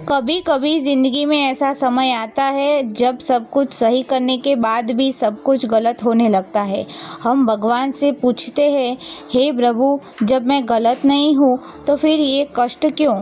कभी कभी जिंदगी में ऐसा समय आता है जब सब कुछ सही करने के बाद भी सब कुछ गलत होने लगता है। हम भगवान से पूछते हैं, हे प्रभु, जब मैं गलत नहीं हूँ तो फिर ये कष्ट क्यों?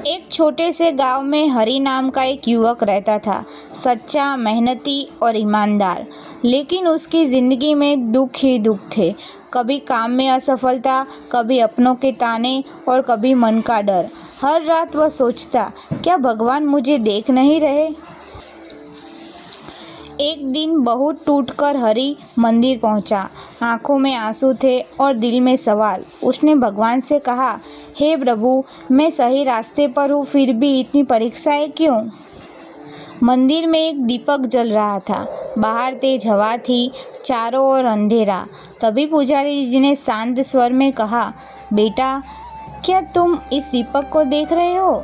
एक छोटे से गांव में हरि नाम का एक युवक रहता था। सच्चा, मेहनती और ईमानदार। लेकिन उसकी जिंदगी में दुख ही दुख थे। कभी काम में असफलता, कभी अपनों के ताने और कभी मन का डर। हर रात वह सोचता, क्या भगवान मुझे देख नहीं रहे? एक दिन बहुत टूटकर हरि मंदिर पहुंचा। आंखों में आंसू थे और दिल में सवाल। उसने भगवान से कहा, हे प्रभु, मैं सही रास्ते पर हूँ, फिर भी इतनी परीक्षाएं क्यों? मंदिर में एक दीपक जल रहा था। बाहर तेज हवा थी, चारों ओर अंधेरा। तभी पुजारी जी ने शांत स्वर में कहा, बेटा, क्या तुम इस दीपक को देख रहे हो?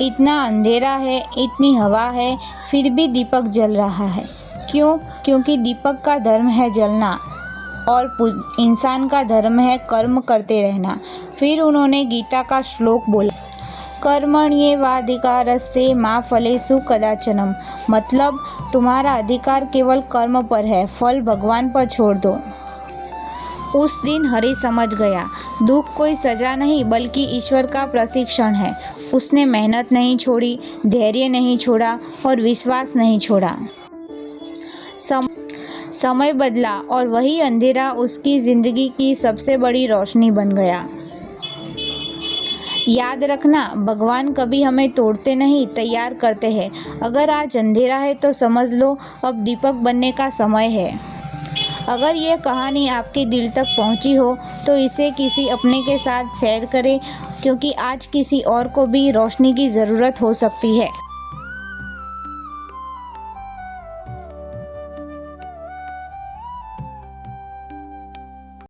इतना अंधेरा है, इतनी हवा है, फिर भी दीपक जल रहा है। क्यों? क्योंकि दीपक का धर्म है जलना और इंसान का धर्म है कर्म करते रहना। फिर उन्होंने गीता का श्लोक बोला, कर्मण्येवाधिकारस्ते मा फलेषु कदाचन। मतलब तुम्हारा अधिकार केवल कर्म पर है, फल भगवान पर छोड़ दो। उस दिन हरि समझ गया, दुख कोई सजा नहीं बल्कि ईश्वर का प्रशिक्षण है। उसने मेहनत नहीं छोड़ी, धैर्य नहीं छोड़ा और विश्वास नहीं छोड़ा। समय बदला और वही अंधेरा उसकी जिंदगी की सबसे बड़ी रोशनी बन गया। याद रखना, भगवान कभी हमें तोड़ते नहीं, तैयार करते हैं। अगर आज अंधेरा है तो समझ लो अब दीपक बनने का समय है। अगर ये कहानी आपके दिल तक पहुंची हो तो इसे किसी अपने के साथ शेयर करें, क्योंकि आज किसी और को भी रोशनी की ज़रूरत हो सकती है।